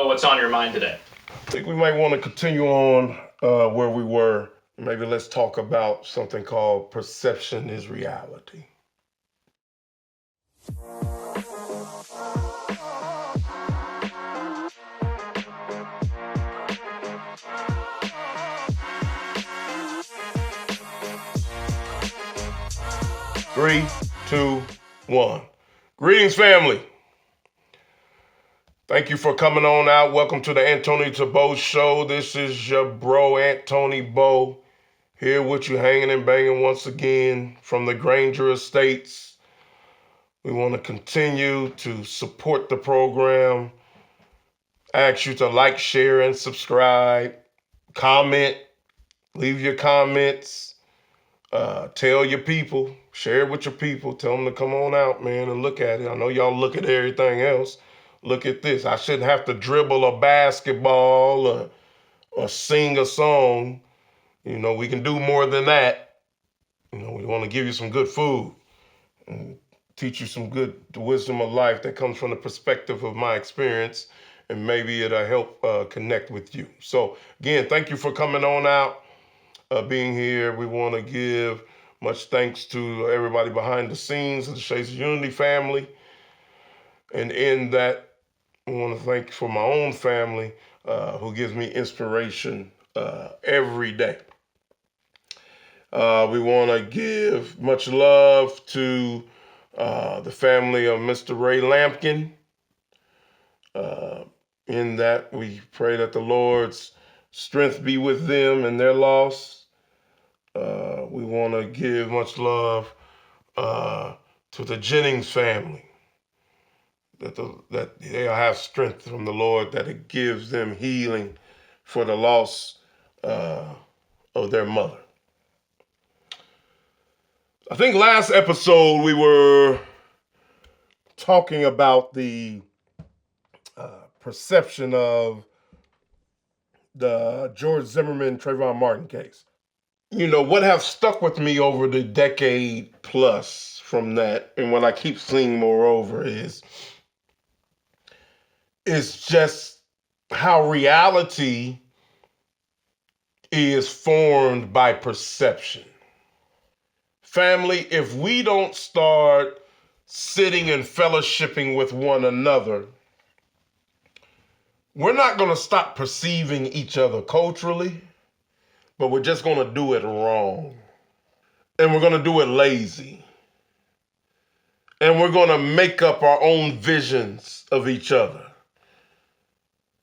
what's on your mind today? I think we might want to continue on where we were. Maybe let's talk about something called perception is reality. Three, two, one. Greetings, family. Thank you for coming on out. Welcome to the Antoni to Bo show. This is your bro, Antoni Bo, here with you, hanging and banging once again from the Granger Estates. We want to continue to support the program. Ask you to like, share, and subscribe. Comment. Leave your comments. Tell your people. Share it with your people. Tell them to come on out, man, and look at it. I know y'all look at everything else. Look at this. I shouldn't have to dribble a basketball or sing a song. You know, we can do more than that. You know, we want to give you some good food and teach you some good wisdom of life that comes from the perspective of my experience, and maybe it'll help connect with you. So again, thank you for coming on out, being here. We want to give much thanks to everybody behind the scenes of the Shades of Unity family. And in that, I want to thank for my own family who gives me inspiration every day. We want to give much love to the family of Mr. Ray Lampkin. In that, we pray that the Lord's strength be with them in their loss. We want to give much love to the Jennings family, that they'll have strength from the Lord, that it gives them healing for the loss of their mother. I think last episode we were talking about the perception of the George Zimmerman, Trayvon Martin case. You know, what have stuck with me over the decade plus from that, and what I keep seeing moreover is just how reality is formed by perception. Family, if we don't start sitting and fellowshipping with one another, we're not going to stop perceiving each other culturally, but we're just going to do it wrong. And we're going to do it lazy. And we're going to make up our own visions of each other.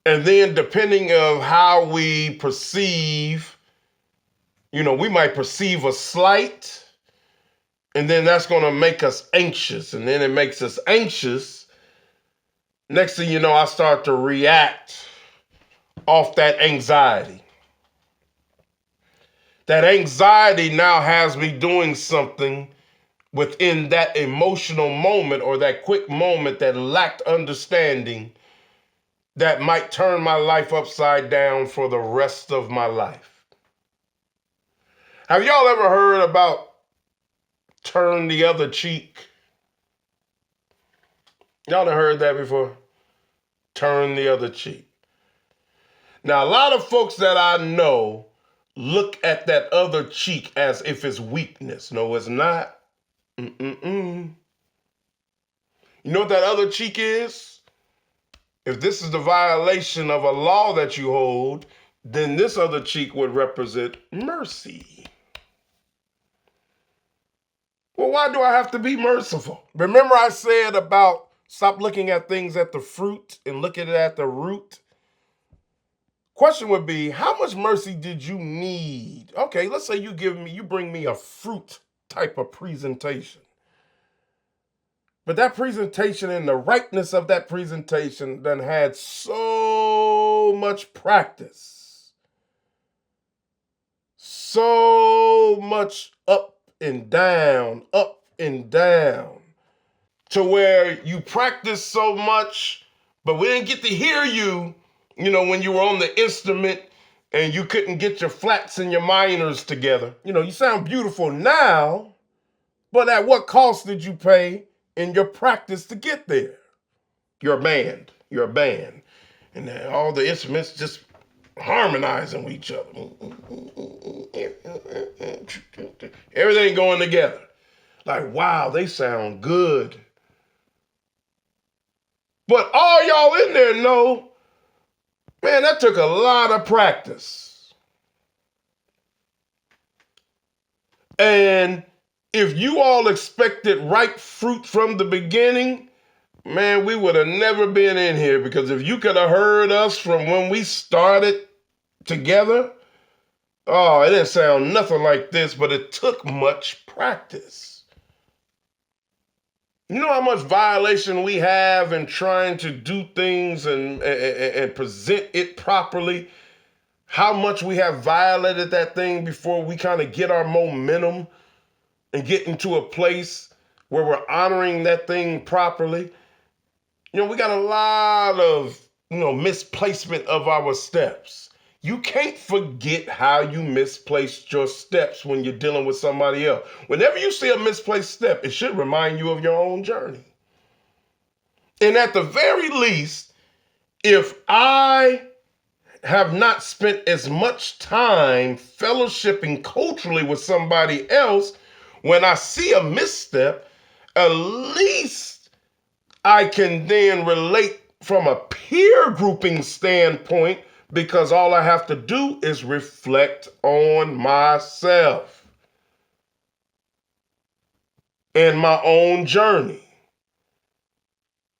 And then depending on how we perceive, you know, we might perceive a slight, and then that's going to make us anxious. And then it makes us anxious. Next thing you know, I start to react off that anxiety. That anxiety now has me doing something within that emotional moment or that quick moment that lacked understanding that might turn my life upside down for the rest of my life. Have y'all ever heard about turn the other cheek? Y'all have heard that before? Turn the other cheek. Now, a lot of folks that I know look at that other cheek as if it's weakness. No, it's not. You know what that other cheek is? If this is the violation of a law that you hold, then this other cheek would represent mercy. Well, why do I have to be merciful? Remember I said about stop looking at things at the fruit and looking at the root? Question would be, how much mercy did you need? Okay, let's say you bring me a fruit type of presentation. But that presentation and the rightness of that presentation done had so much practice, so much up and down, to where you practice so much, but we didn't get to hear you, you know, when you were on the instrument and you couldn't get your flats and your minors together. You know, you sound beautiful now, but at what cost did you pay in your practice to get there? You're a band. and then all the instruments just harmonizing with each other. Everything going together. Like, wow, they sound good. But all y'all in there know, man, that took a lot of practice. And if you all expected ripe fruit from the beginning, man, we would have never been in here, because if you could have heard us from when we started together, oh, it didn't sound nothing like this, but it took much practice. You know how much violation we have in trying to do things and present it properly? How much we have violated that thing before we kind of get our momentum and get into a place where we're honoring that thing properly? You know, we got a lot of, misplacement of our steps. You can't forget how you misplaced your steps when you're dealing with somebody else. Whenever you see a misplaced step, it should remind you of your own journey. And at the very least, if I have not spent as much time fellowshipping culturally with somebody else, when I see a misstep, at least I can then relate from a peer grouping standpoint, because all I have to do is reflect on myself and my own journey.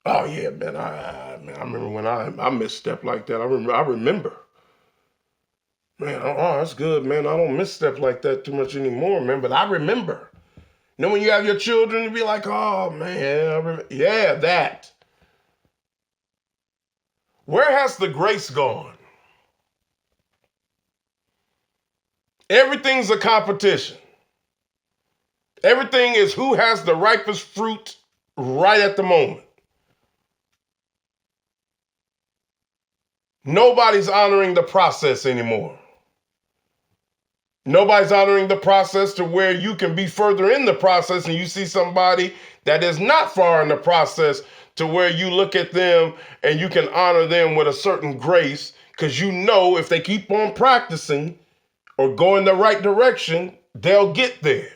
Oh yeah, man, I remember when I misstepped like that. I remember. Man, oh, that's good, man. I don't misstep like that too much anymore, man, but I remember. You know, when you have your children, you be like, oh man, yeah, that. Where has the grace gone? Everything's a competition. Everything is who has the ripest fruit right at the moment. Nobody's honoring the process anymore. Nobody's honoring the process to where you can be further in the process and you see somebody that is not far in the process, to where you look at them and you can honor them with a certain grace, because you know if they keep on practicing or go in the right direction, they'll get there.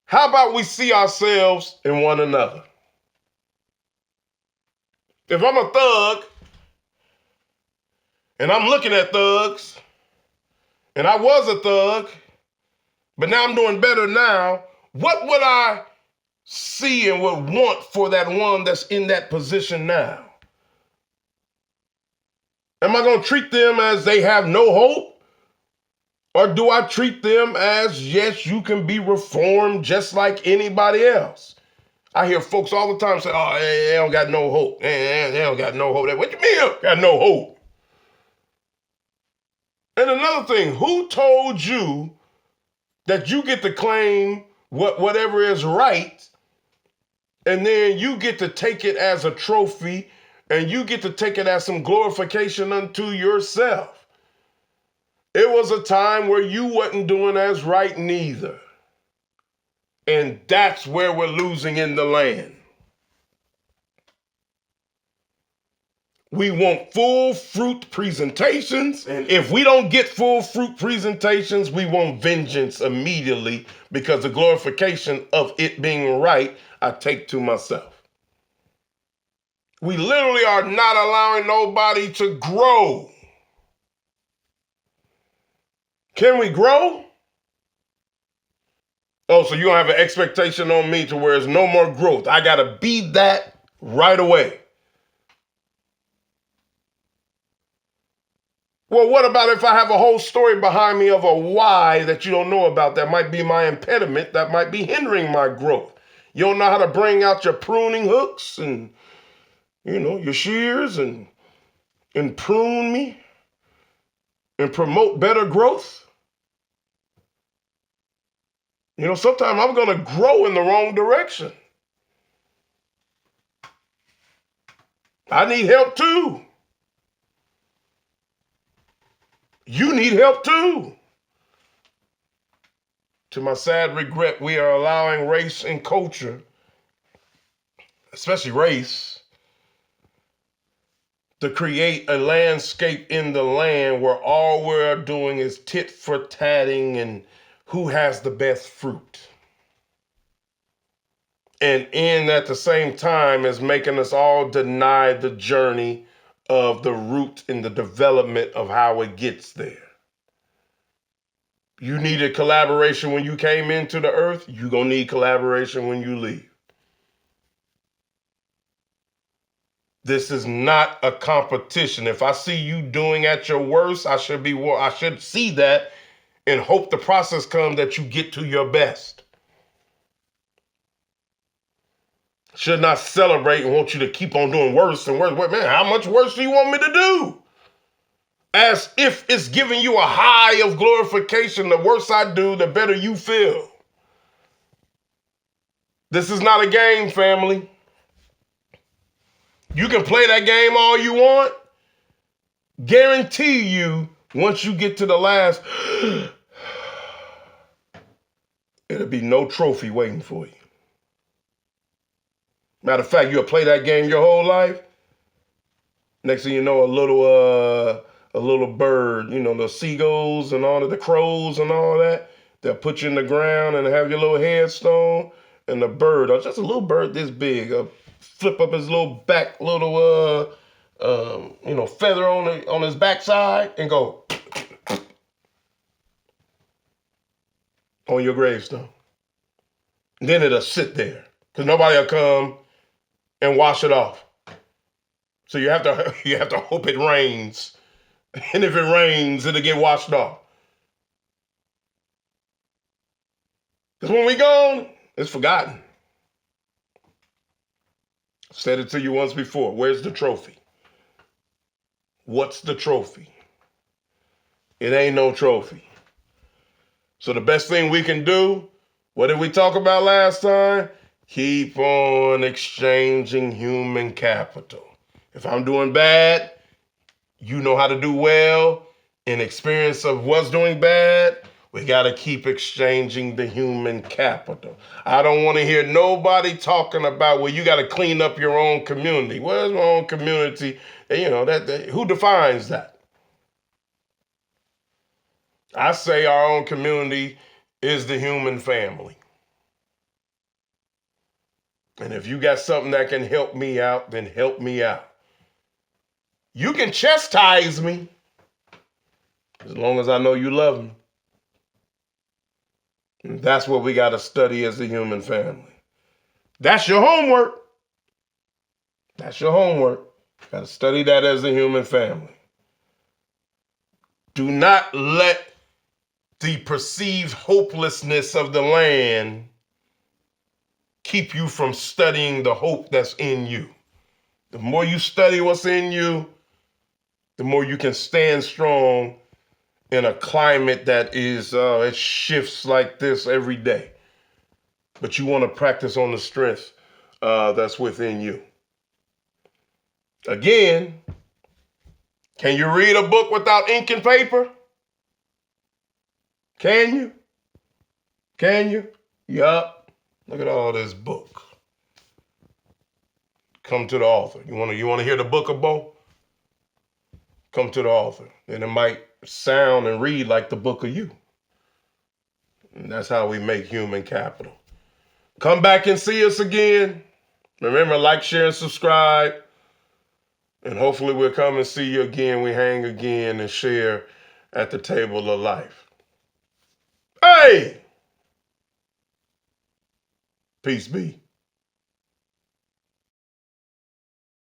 How about we see ourselves in one another? If I'm a thug and I'm looking at thugs, and I was a thug, but now I'm doing better now, what would I see and would want for that one that's in that position now? Am I going to treat them as they have no hope? Or do I treat them as, yes, you can be reformed just like anybody else? I hear folks all the time say, oh, they don't got no hope. They don't got no hope. What you mean got no hope? And another thing, who told you that you get to claim whatever is right, and then you get to take it as a trophy, and you get to take it as some glorification unto yourself? It was a time where you wasn't doing as right neither. And that's where we're losing in the land. We want full fruit presentations, and if we don't get full fruit presentations, we want vengeance immediately, because the glorification of it being right, I take to myself. We literally are not allowing nobody to grow. Can we grow? Oh, so you don't have an expectation on me to where there's no more growth. I got to be that right away. Well, what about if I have a whole story behind me of a why that you don't know about that might be my impediment, that might be hindering my growth? You don't know how to bring out your pruning hooks and, your shears and prune me and promote better growth? Sometimes I'm going to grow in the wrong direction. I need help too. You need help too. To my sad regret, we are allowing race and culture, especially race, to create a landscape in the land where all we're doing is tit for tatting and who has the best fruit. And in at the same time is making us all deny the journey of the root and the development of how it gets there. You needed collaboration when you came into the earth, you're going to need collaboration when you leave. This is not a competition. If I see you doing at your worst, I should see that and hope the process comes that you get to your best. Should not celebrate and want you to keep on doing worse and worse. Man, how much worse do you want me to do? As if it's giving you a high of glorification. The worse I do, the better you feel. This is not a game, family. You can play that game all you want. Guarantee you, once you get to the last, it'll be no trophy waiting for you. Matter of fact, you'll play that game your whole life. Next thing you know, a little bird, the seagulls and all of the crows and all that, they'll put you in the ground and have your little headstone, and the bird, or just a little bird this big, flip up his little back, little feather on his backside and go on your gravestone. And then it'll sit there because nobody will come and wash it off. So you have to hope it rains. And if it rains, it'll get washed off. Because when we gone, it's forgotten. I've said it to you once before. Where's the trophy? What's the trophy? It ain't no trophy. So the best thing we can do, what did we talk about last time? Keep on exchanging human capital. If I'm doing bad, you know how to do well. In experience of what's doing bad, we got to keep exchanging the human capital. I don't want to hear nobody talking about, well, you got to clean up your own community. Where's my own community? Who defines that? I say our own community is the human family. And if you got something that can help me out, then help me out. You can chastise me as long as I know you love me. And that's what we got to study as the human family. That's your homework. That's your homework. You got to study that as the human family. Do not let the perceived hopelessness of the land keep you from studying the hope that's in you. The more you study what's in you, the more you can stand strong in a climate that is, it shifts like this every day. But you want to practice on the strength that's within you. Again, can you read a book without ink and paper? Can you? Can you? Yup. Look at all this book. Come to the author. You want to hear the book of Bo? Come to the author. And it might sound and read like the book of you. And that's how we make human capital. Come back and see us again. Remember, like, share, and subscribe. And hopefully we'll come and see you again. We hang again and share at the table of life. Hey! Peace be.